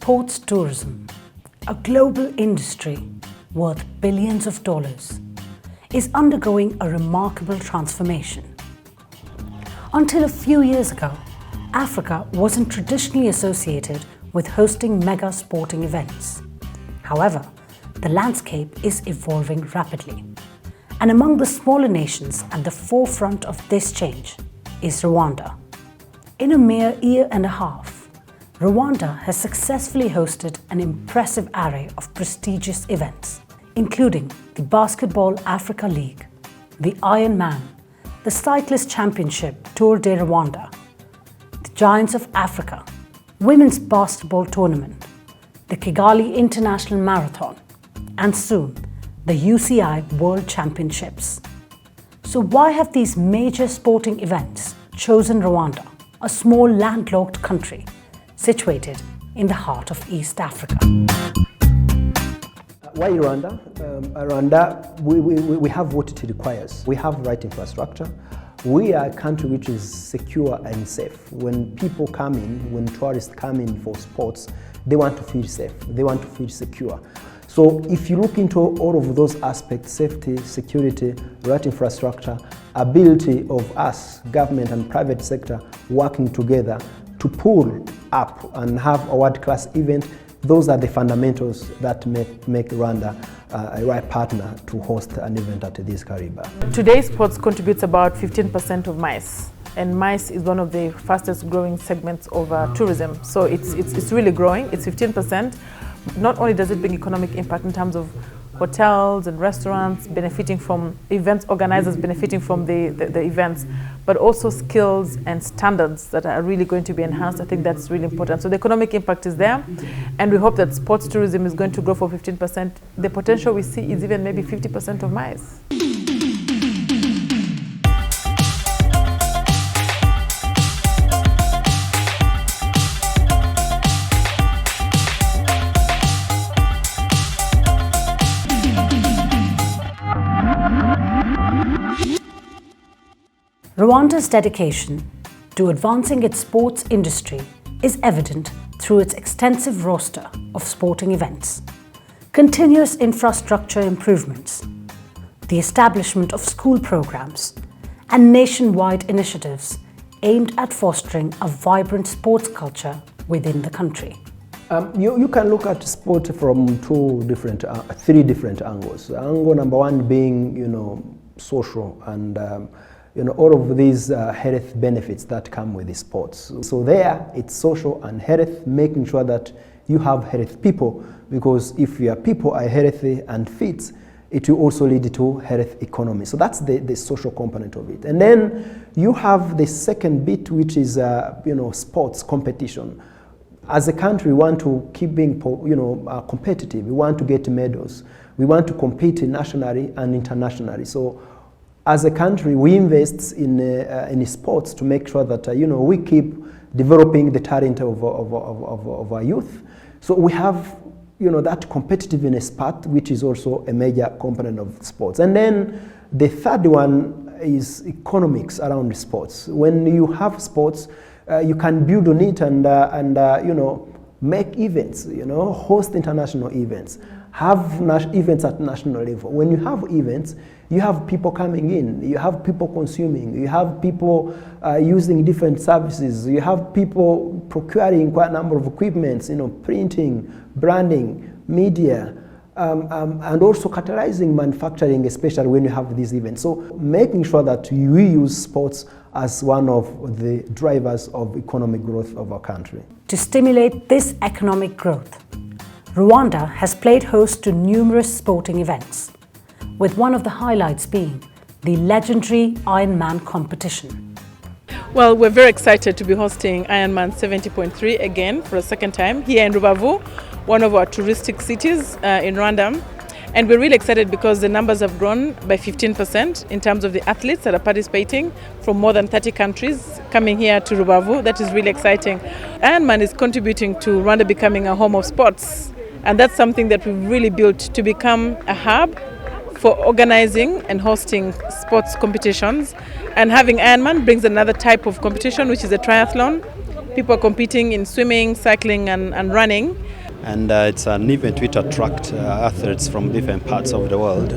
Sports tourism, a global industry worth billions of dollars, is undergoing a remarkable transformation. Until a few years ago, Africa wasn't traditionally associated with hosting mega sporting events. However, the landscape is evolving rapidly. And among the smaller nations at the forefront of this change is Rwanda. In a mere year and a half, Rwanda has successfully hosted an impressive array of prestigious events, including the Basketball Africa League, the Ironman, the Cyclist Championship Tour de Rwanda, the Giants of Africa, Women's Basketball Tournament, the Kigali International Marathon, and soon, the UCI World Championships. So why have these major sporting events chosen Rwanda, a small landlocked country situated in the heart of East Africa? Why Rwanda? Rwanda, we have what it requires. We have the right infrastructure. We are a country which is secure and safe. When people come in, when tourists come in for sports, they want to feel safe, they want to feel secure. So if you look into all of those aspects, safety, security, right infrastructure, ability of us, government and private sector, working together to pull up and have a world-class event, those are the fundamentals that make Rwanda a right partner to host an event at this caliber. Today, sports contributes about 15% of MICE. And MICE is one of the fastest growing segments of tourism. So it's really growing, it's 15%. Not only does it bring economic impact in terms of hotels and restaurants benefiting from events, organizers benefiting from the events, but also skills and standards that are really going to be enhanced. I think that's really important. So the economic impact is there, and we hope that sports tourism is going to grow for 15%. The potential we see is even maybe 50% of MICE. Rwanda's dedication to advancing its sports industry is evident through its extensive roster of sporting events, continuous infrastructure improvements, the establishment of school programs, and nationwide initiatives aimed at fostering a vibrant sports culture within the country. You can look at sport from three different angles. Angle number one being, social and all of these health benefits that come with the sports. So there, it's social and health, making sure that you have health people, because if your people are healthy and fit, it will also lead to health economy. So that's the social component of it. And then you have the second bit, which is sports competition. As a country, we want to keep being competitive. We want to get medals. We want to compete nationally and internationally. So as a country, we invest in sports to make sure that we keep developing the talent of our youth. So we have that competitiveness part, which is also a major component of sports. And then the third one is economics around sports. When you have sports, you can build on it and make events, host international events, have events at national level. When you have events, you have people coming in, you have people consuming, you have people using different services, you have people procuring quite a number of equipments, printing, branding, media, and also catalyzing manufacturing, especially when you have these events. So making sure that we use sports as one of the drivers of economic growth of our country. To stimulate this economic growth, Rwanda has played host to numerous sporting events, with one of the highlights being the legendary Ironman competition. Well, we're very excited to be hosting Ironman 70.3 again for a second time here in Rubavu, one of our touristic cities in Rwanda. And we're really excited because the numbers have grown by 15% in terms of the athletes that are participating from more than 30 countries coming here to Rubavu. That is really exciting. Ironman is contributing to Rwanda becoming a home of sports. And that's something that we've really built to become a hub for organizing and hosting sports competitions. And having Ironman brings another type of competition, which is a triathlon. People are competing in swimming, cycling, and running. and it's an event which attracts athletes from different parts of the world.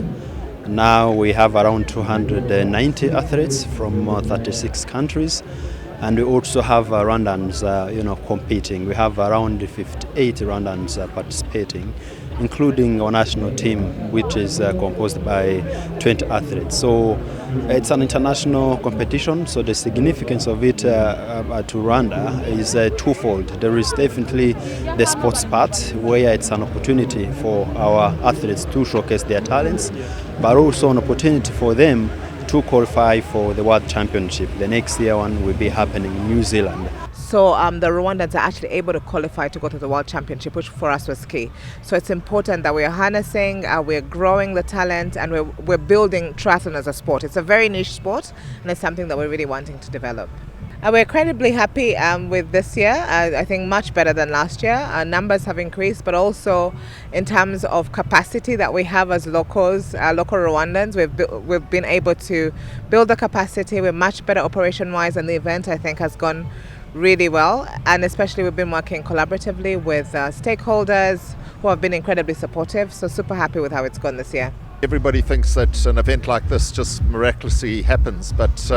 Now we have around 290 athletes from 36 countries, and we also have Rwandans competing. We have around 58 Rwandans participating, including our national team, which is composed by 20 athletes. So it's an international competition, so the significance of it to Rwanda is twofold. There is definitely the sports part, where it's an opportunity for our athletes to showcase their talents, but also an opportunity for them to qualify for the World Championship. The next year one will be happening in New Zealand. So the Rwandans are actually able to qualify to go to the World Championship, which for us was key. So it's important that we're harnessing, we're growing the talent, and we're building triathlon as a sport. It's a very niche sport, and it's something that we're really wanting to develop. We're incredibly happy with this year. I think much better than last year. Our numbers have increased, but also in terms of capacity that we have as locals, local Rwandans, we've been able to build the capacity. We're much better operation-wise, and the event, I think, has gone really well. And especially we've been working collaboratively with stakeholders who have been incredibly supportive. So super happy with how it's gone this year. Everybody thinks that an event like this just miraculously happens, but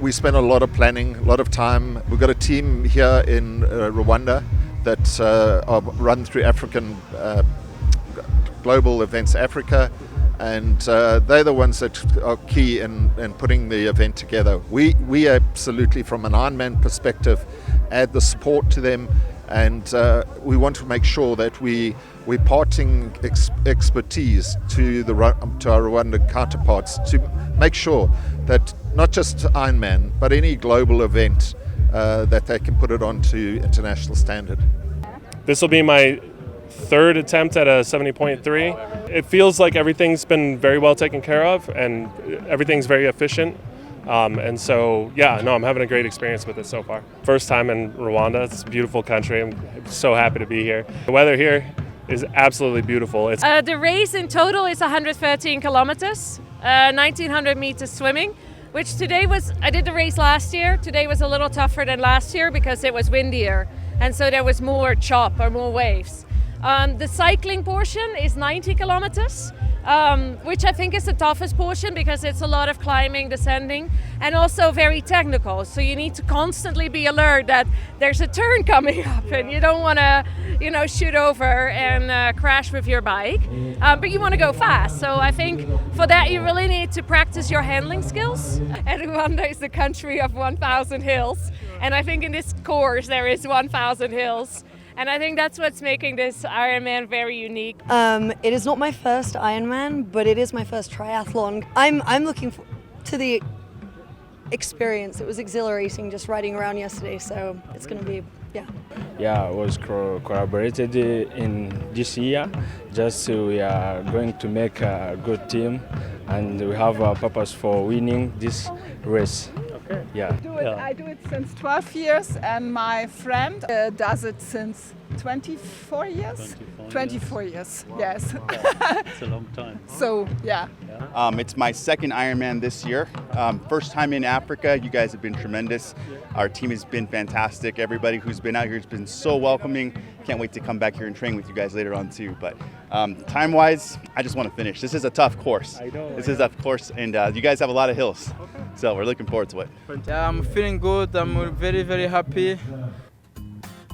we spend a lot of planning, a lot of time. We've got a team here in Rwanda that are run through African Global Events Africa, and they're the ones that are key in putting the event together. We absolutely, from an Ironman perspective, add the support to them, and we want to make sure that we're parting expertise to our Rwandan counterparts to make sure that not just Ironman, but any global event, that they can put it onto international standard. This will be my third attempt at a 70.3. It feels like everything's been very well taken care of, and everything's very efficient. And so, I'm having a great experience with it so far. First time in Rwanda. It's a beautiful country. I'm so happy to be here. The weather here is absolutely beautiful. The race in total is 113 kilometers, 1900 meters swimming, which I did the race last year. Today was a little tougher than last year because it was windier, and so there was more chop or more waves. The cycling portion is 90 kilometers, which I think is the toughest portion because it's a lot of climbing, descending, and also very technical. So you need to constantly be alert that there's a turn coming up and you don't want to, shoot over and crash with your bike, but you want to go fast. So I think for that you really need to practice your handling skills. And Rwanda is the country of 1,000 hills, and I think in this course there is 1,000 hills. And I think that's what's making this Ironman very unique. It is not my first Ironman, but it is my first triathlon. I'm looking to the experience. It was exhilarating just riding around yesterday, so it's going to be, Yeah, I was collaborated in this year. We are going to make a good team, and we have a purpose for winning this race. Okay. I do it since 12 years, and my friend does it since 24 years. 24 years, wow. Yes. Wow. It's a long time. So, yeah. It's my second Ironman this year. First time in Africa. You guys have been tremendous. Our team has been fantastic. Everybody who's been out here has been so welcoming. Can't wait to come back here and train with you guys later on too. But time-wise, I just want to finish. This is a tough course. This is a tough course, and you guys have a lot of hills. So we're looking forward to it. Yeah, I'm feeling good. I'm very, very happy.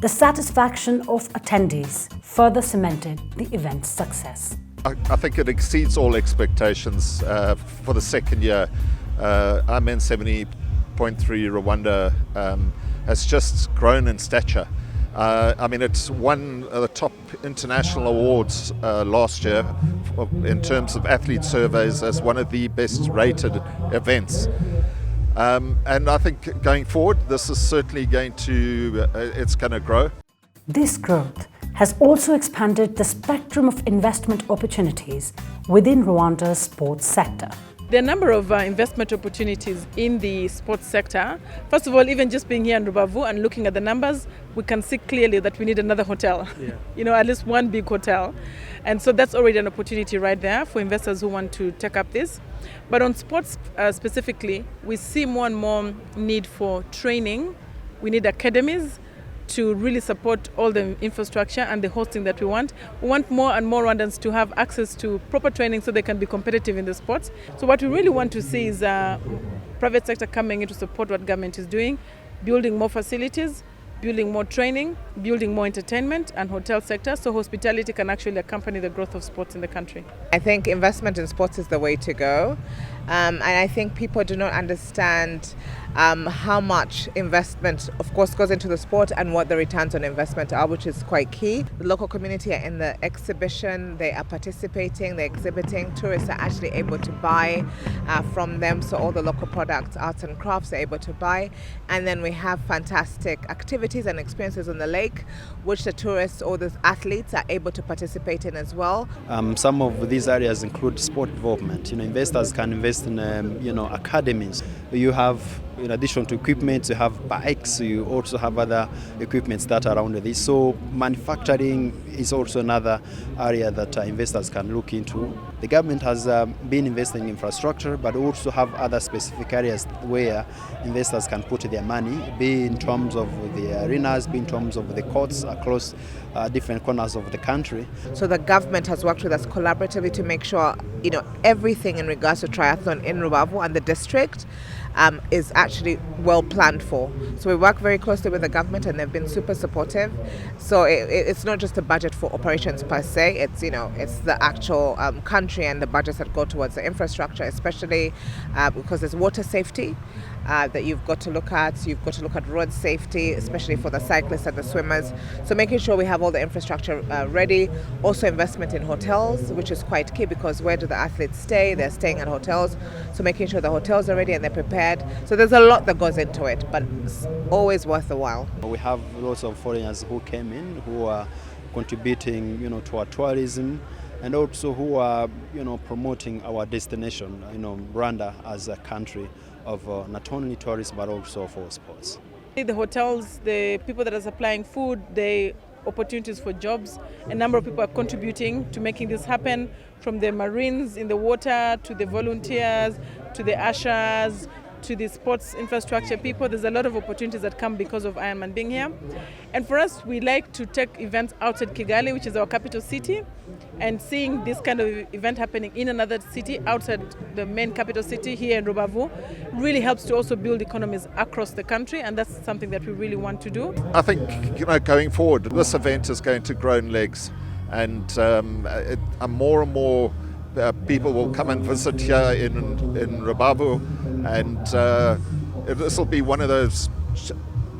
The satisfaction of attendees further cemented the event's success. I think it exceeds all expectations for the second year. Ironman 70.3 Rwanda has just grown in stature. It's won the top international awards last year in terms of athlete surveys as one of the best rated events. And I think going forward, this is certainly going to grow. This growth has also expanded the spectrum of investment opportunities within Rwanda's sports sector. There are a number of investment opportunities in the sports sector. First of all, even just being here in Rubavu and looking at the numbers, we can see clearly that we need another hotel, at least one big hotel. And so that's already an opportunity right there for investors who want to take up this. But on sports specifically, we see more and more need for training. We need academies. to really support all the infrastructure and the hosting that we want. We want more and more Rwandans to have access to proper training so they can be competitive in the sports. So what we really want to see is private sector coming in to support what government is doing, building more facilities, building more training, building more entertainment and hotel sector, so hospitality can actually accompany the growth of sports in the country. I think investment in sports is the way to go. And I think people do not understand how much investment, of course, goes into the sport and what the returns on investment are, which is quite key. The local community are in the exhibition, they are participating, they're exhibiting. Tourists are actually able to buy from them, so all the local products, arts and crafts are able to buy. And then we have fantastic activities and experiences on the lake, which the tourists or the athletes are able to participate in as well. Some of these areas include sport development. Investors can invest in, academies. You have, in addition to equipment, you have bikes, you also have other equipments that are around this. So manufacturing is also another area that investors can look into. The government has been investing in infrastructure, but also have other specific areas where investors can put their money, be in terms of the arenas, be in terms of the courts across different corners of the country. So the government has worked with us collaboratively to make sure, everything in regards to triathlon in Rubavu and the district is actually well planned for. So we work very closely with the government and they've been super supportive. So it's not just a budget for operations per se, it's the actual country and the budgets that go towards the infrastructure, especially because there's water safety that you've got to look at. You've got to look at road safety, especially for the cyclists and the swimmers. So making sure we have all the infrastructure ready. Also investment in hotels, which is quite key, because where do the athletes stay? They're staying at hotels. So making sure the hotels are ready and they're prepared. So there's a lot that goes into it, but it's always worth the while. We have lots of foreigners who came in, who are contributing, to our tourism, and also who are, promoting our destination, Rwanda as a country of not only tourism but also for sports. The hotels, the people that are supplying food, the opportunities for jobs, a number of people are contributing to making this happen, from the Marines in the water to the volunteers to the ushers to the sports infrastructure people. There's a lot of opportunities that come because of Ironman being here. And for us, we like to take events outside Kigali, which is our capital city, and seeing this kind of event happening in another city outside the main capital city here in Rubavu really helps to also build economies across the country, and that's something that we really want to do. I think, going forward, this event is going to grow in legs, and more and more people will come and visit here in Rubavu, and this will be one of those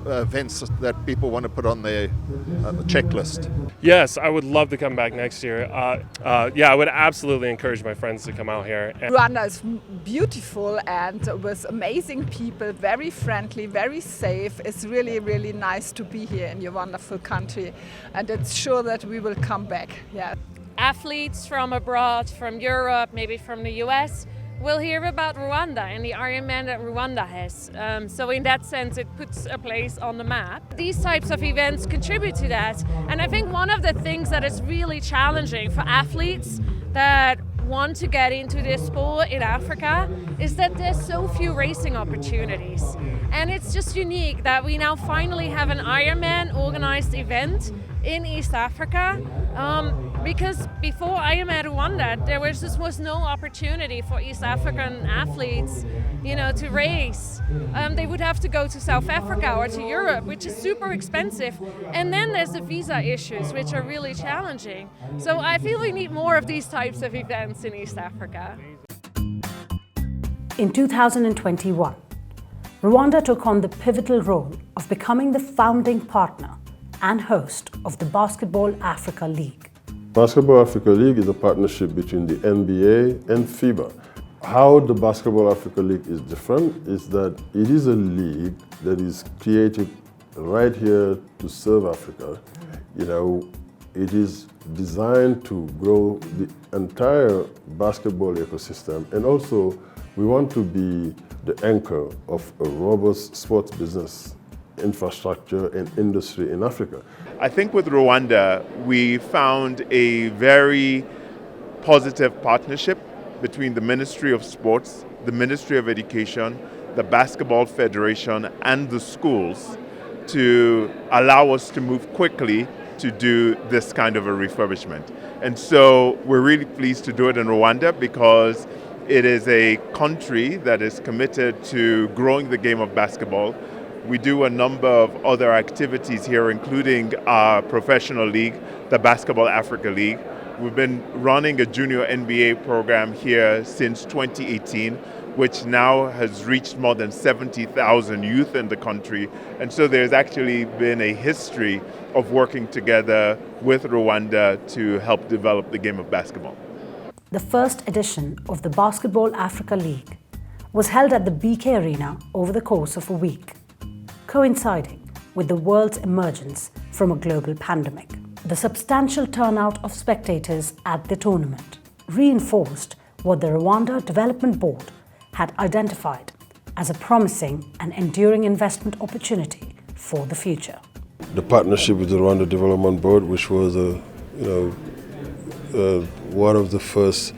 events that people want to put on their checklist. Yes, I would love to come back next year. I would absolutely encourage my friends to come out here. Rwanda is beautiful and with amazing people, very friendly, very safe. It's really, really nice to be here in your wonderful country, and it's sure that we will come back. Yeah. Athletes from abroad, from Europe, maybe from the US, will hear about Rwanda and the Ironman that Rwanda has. So in that sense, it puts a place on the map. These types of events contribute to that. And I think one of the things that is really challenging for athletes that want to get into this sport in Africa is that there's so few racing opportunities. And it's just unique that we now finally have an Ironman organized event in East Africa, because before Ironman Rwanda, there was no opportunity for East African athletes, to race. They would have to go to South Africa or to Europe, which is super expensive. And then there's the visa issues, which are really challenging. So I feel we need more of these types of events in East Africa. In 2021, Rwanda took on the pivotal role of becoming the founding partner and host of the Basketball Africa League. Basketball Africa League is a partnership between the NBA and FIBA. How the Basketball Africa League is different is that it is a league that is created right here to serve Africa. It is designed to grow the entire basketball ecosystem, and also we want to be the anchor of a robust sports business infrastructure and industry in Africa. I think with Rwanda, we found a very positive partnership between the Ministry of Sports, the Ministry of Education, the Basketball Federation, and the schools to allow us to move quickly to do this kind of a refurbishment. And so we're really pleased to do it in Rwanda because it is a country that is committed to growing the game of basketball. We do a number of other activities here, including our professional league, the Basketball Africa League. We've been running a junior NBA program here since 2018, which now has reached more than 70,000 youth in the country. And so there's actually been a history of working together with Rwanda to help develop the game of basketball. The first edition of the Basketball Africa League was held at the BK Arena over the course of a week, coinciding with the world's emergence from a global pandemic. The substantial turnout of spectators at the tournament reinforced what the Rwanda Development Board had identified as a promising and enduring investment opportunity for the future. The partnership with the Rwanda Development Board, which was one of the first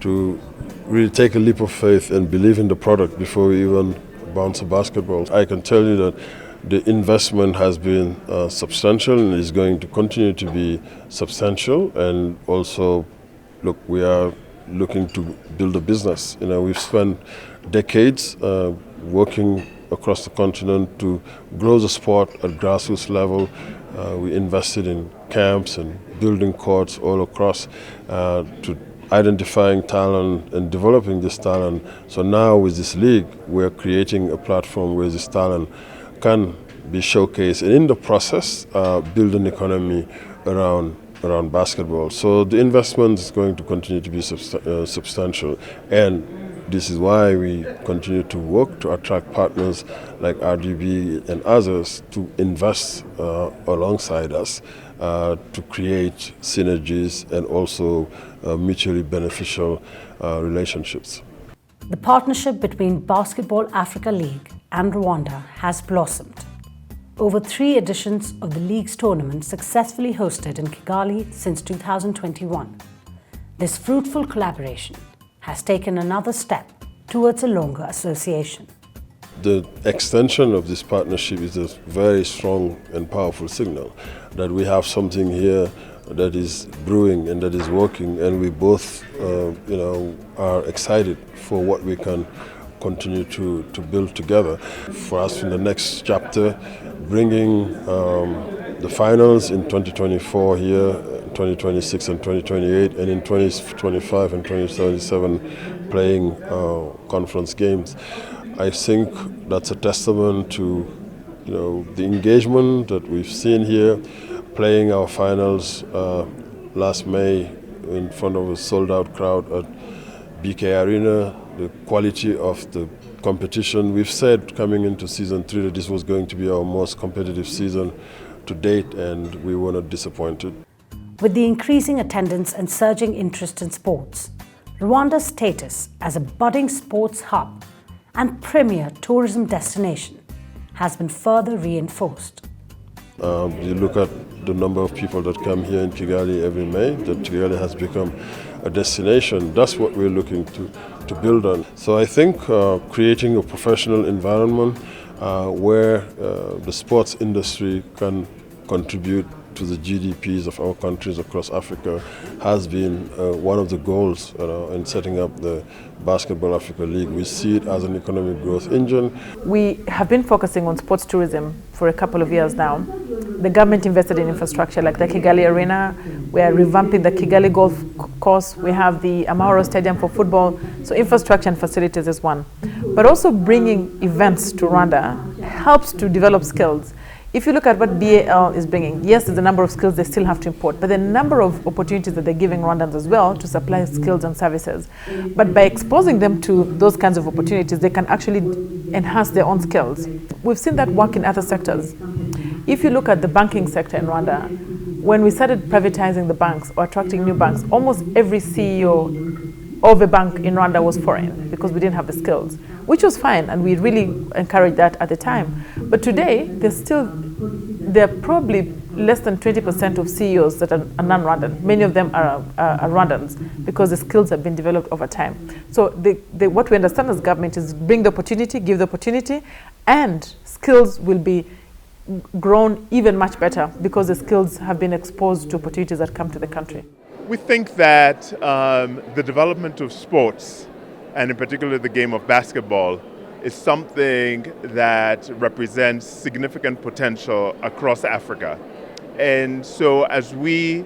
to really take a leap of faith and believe in the product before we even bounce a basketball. I can tell you that the investment has been substantial and is going to continue to be substantial. And also, look, we are looking to build a business. We've spent decades working across the continent to grow the sport at grassroots level. We invested in camps and building courts all across to identifying talent and developing this talent. So now with this league, we're creating a platform where this talent can be showcased, and in the process, build an economy around basketball. So the investment is going to continue to be substantial, and this is why we continue to work to attract partners like RDB and others to invest alongside us to create synergies and also mutually beneficial relationships. The partnership between Basketball Africa League and Rwanda has blossomed. Over 3 editions of the league's tournament successfully hosted in Kigali since 2021. This fruitful collaboration has taken another step towards a longer association. The extension of this partnership is a very strong and powerful signal that we have something here that is brewing and that is working, and we both are excited for what we can continue to build together. For us in the next chapter, bringing the finals in 2024 here, 2026 and 2028, and in 2025 and 2027 playing conference games. I think that's a testament to the engagement that we've seen here, playing our finals last May in front of a sold-out crowd at BK Arena, the quality of the competition. We've said coming into season 3 that this was going to be our most competitive season to date, and we were not disappointed. With the increasing attendance and surging interest in sports, Rwanda's status as a budding sports hub and premier tourism destination has been further reinforced. You look at the number of people that come here in Kigali every May, that Kigali has become a destination. That's what we're looking to build on. So I think creating a professional environment where the sports industry can contribute to the GDPs of our countries across Africa has been one of the goals in setting up the Basketball Africa League. We see it as an economic growth engine. We have been focusing on sports tourism for a couple of years now. The government invested in infrastructure like the Kigali Arena. We are revamping the Kigali Golf Course. We have the Amahoro Stadium for football. So infrastructure and facilities is one. But also bringing events to Rwanda helps to develop skills. If you look at what BAL is bringing, yes, there's a number of skills they still have to import, but the number of opportunities that they're giving Rwandans as well to supply skills and services. But by exposing them to those kinds of opportunities, they can actually enhance their own skills. We've seen that work in other sectors. If you look at the banking sector in Rwanda, when we started privatizing the banks or attracting new banks, almost every CEO of a bank in Rwanda was foreign because we didn't have the skills, which was fine, and we really encouraged that at the time. But today, there are probably less than 20% of CEOs that are non-Rwandan. Many of them are Rwandans because the skills have been developed over time. So what we understand as government is bring the opportunity, give the opportunity, and skills will be grown even much better because the skills have been exposed to opportunities that come to the country. We think that the development of sports, and in particular the game of basketball, is something that represents significant potential across Africa. And so as we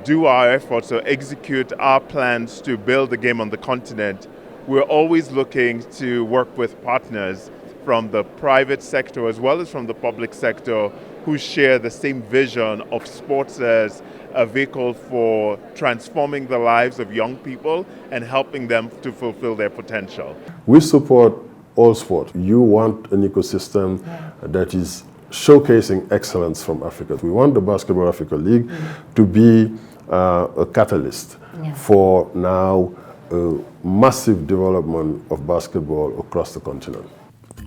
do our efforts or execute our plans to build the game on the continent, we're always looking to work with partners from the private sector as well as from the public sector who share the same vision of sports as a vehicle for transforming the lives of young people and helping them to fulfill their potential. We support all sport. You want an ecosystem that is showcasing excellence from Africa. We want the Basketball Africa League to be a catalyst for now a massive development of basketball across the continent.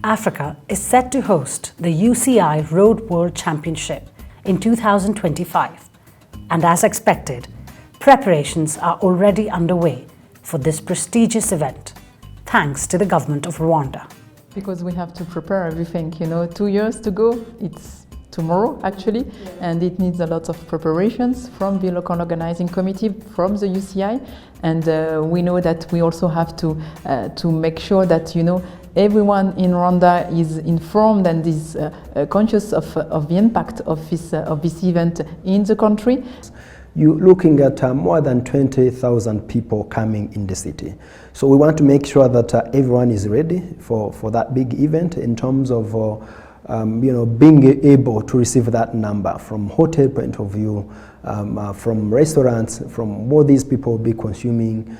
Africa is set to host the UCI World Championship in 2025. And as expected, preparations are already underway for this prestigious event, thanks to the government of Rwanda. Because we have to prepare everything, 2 years to go, it's tomorrow actually, and it needs a lot of preparations from the local organizing committee, from the UCI, and we know that we also have to make sure that, everyone in Rwanda is informed and is conscious of the impact of this event in the country. You're looking at more than 20,000 people coming in the city. So we want to make sure that everyone is ready for that big event in terms of being able to receive that number from hotel point of view, from restaurants, from what these people will be consuming,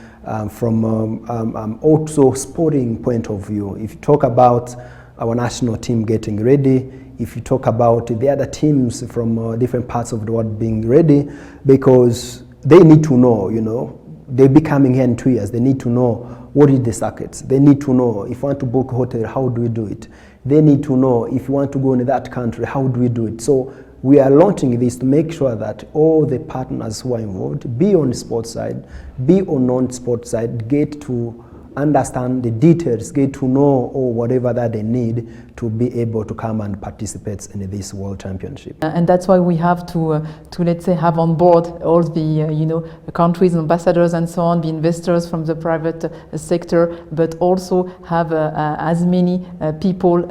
from also sporting point of view. If you talk about our national team getting ready, if you talk about the other teams from different parts of the world being ready, because they need to know, they'll be coming here in 2 years, they need to know what is the circuits. They need to know if you want to book a hotel, how do we do it? They need to know if you want to go into that country, how do we do it? So we are launching this to make sure that all the partners who are involved, be on the sports side, be on non-sports side, get to understand the details, get to know whatever that they need to be able to come and participate in this World Championship. And that's why we have to let's say, have on board all the countries, ambassadors and so on, the investors from the private sector, but also have as many people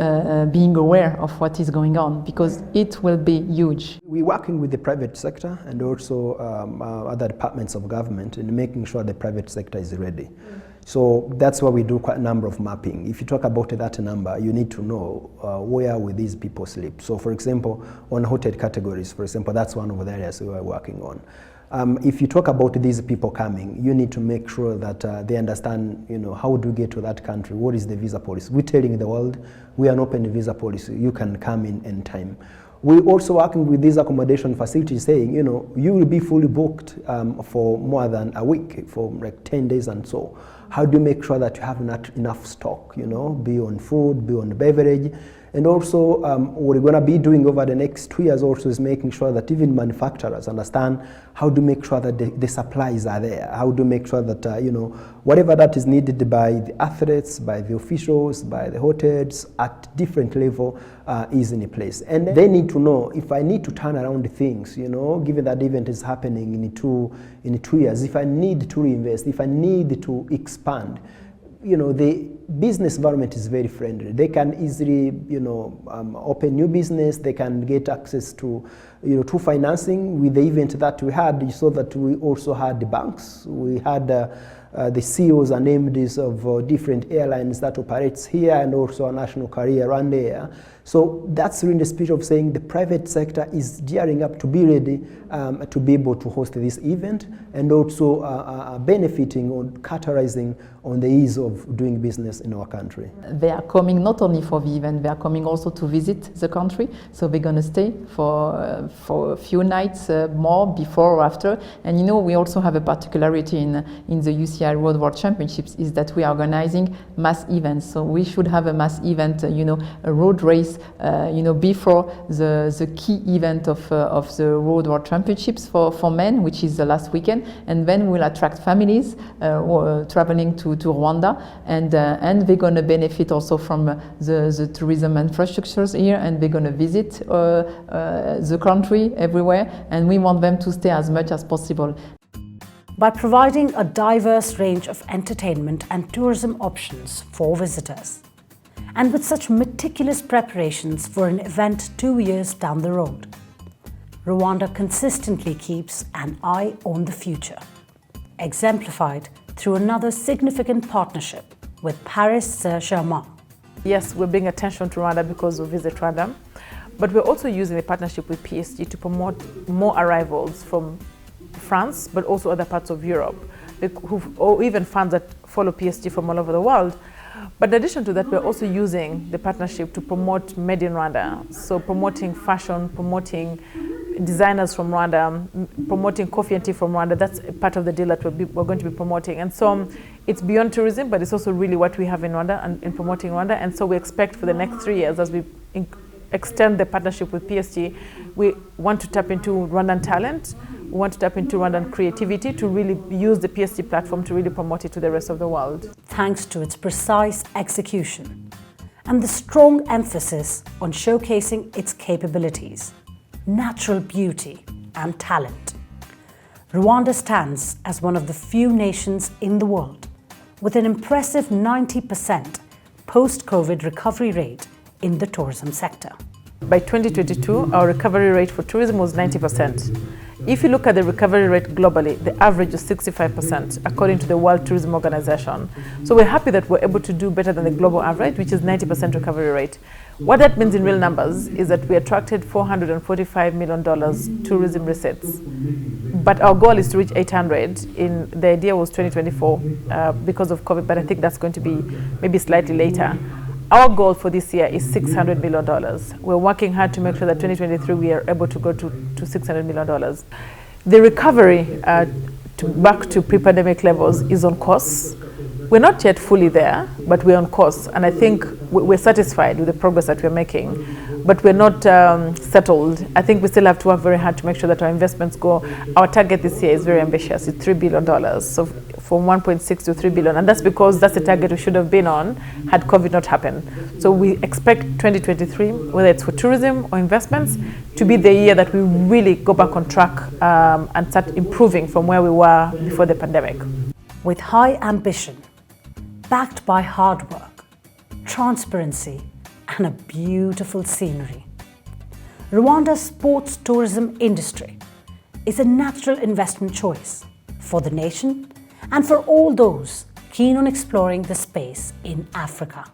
being aware of what is going on, because it will be huge. We're working with the private sector and also other departments of government in making sure the private sector is ready. So that's why we do quite a number of mapping. If you talk about that number, you need to know where will these people sleep. So for example, on hotel categories, for example, that's one of the areas we are working on. If you talk about these people coming, you need to make sure that they understand, how do you get to that country? What is the visa policy? We're telling the world, we are an open visa policy. You can come in any time. We're also working with these accommodation facilities saying, you will be fully booked for more than a week, for like 10 days and so. How do you make sure that you have enough stock, be on food, be on beverage? And also what we're going to be doing over the next 2 years also is making sure that even manufacturers understand how to make sure that the supplies are there, how to make sure that, whatever that is needed by the athletes, by the officials, by the hotels at different level is in place. And they need to know if I need to turn around things, given that the event is happening in 2 years, if I need to reinvest, if I need to expand, the business environment is very friendly. They can easily, open new business. They can get access to, to financing. With the event that we had, you saw that we also had the banks. We had the CEOs and MDs of different airlines that operates here, and also a national carrier, Rwanda. So that's really the spirit of saying the private sector is gearing up to be ready to be able to host this event, and also benefiting or capitalizing on the ease of doing business in our country. They are coming not only for the event, they are coming also to visit the country. So they're going to stay for a few nights more before or after. And we also have a particularity in the UCI UCI World Championships is that we are organizing mass events. So we should have a mass event, a road race, before the key event of the World Championships for men, which is the last weekend, and then we'll attract families traveling to Rwanda, and they're going to benefit also from the tourism infrastructures here, and they're going to visit the country everywhere, and we want them to stay as much as possible. By providing a diverse range of entertainment and tourism options for visitors, and with such meticulous preparations for an event 2 years down the road, Rwanda consistently keeps an eye on the future, exemplified through another significant partnership with Paris Saint-Germain. Yes, we're bringing attention to Rwanda because we visit Rwanda, but we're also using a partnership with PSG to promote more arrivals from France, but also other parts of Europe, or even fans that follow PSG from all over the world. But in addition to that, we're also using the partnership to promote Made in Rwanda, so promoting fashion, promoting designers from Rwanda, promoting coffee and tea from Rwanda. That's a part of the deal that we're going to be promoting. And so it's beyond tourism, but it's also really what we have in Rwanda and in promoting Rwanda. And so we expect for the next 3 years, as we extend the partnership with PSG, we want to tap into Rwandan talent. We want to tap into Rwandan creativity to really use the PSG platform to really promote it to the rest of the world. Thanks to its precise execution and the strong emphasis on showcasing its capabilities, natural beauty and talent, Rwanda stands as one of the few nations in the world with an impressive 90% post-COVID recovery rate in the tourism sector. By 2022, our recovery rate for tourism was 90%. If you look at the recovery rate globally, the average is 65%, according to the World Tourism Organization. So we're happy that we're able to do better than the global average, which is 90% recovery rate. What that means in real numbers is that we attracted $445 million tourism receipts. But our goal is to reach 800. The idea was 2024 because of COVID, but I think that's going to be maybe slightly later. Our goal for this year is $600 million. We're working hard to make sure that 2023 we are able to go to $600 million. The recovery back to pre-pandemic levels is on course. We're not yet fully there, but we're on course. And I think we're satisfied with the progress that we're making, but we're not settled. I think we still have to work very hard to make sure that our investments go. Our target this year is very ambitious. It's $3 billion. So from 1.6 to 3 billion. And that's because that's the target we should have been on had COVID not happened. So we expect 2023, whether it's for tourism or investments, to be the year that we really go back on track and start improving from where we were before the pandemic. With high ambition, backed by hard work, transparency, and a beautiful scenery, Rwanda's sports tourism industry is a natural investment choice for the nation and for all those keen on exploring the space in Africa.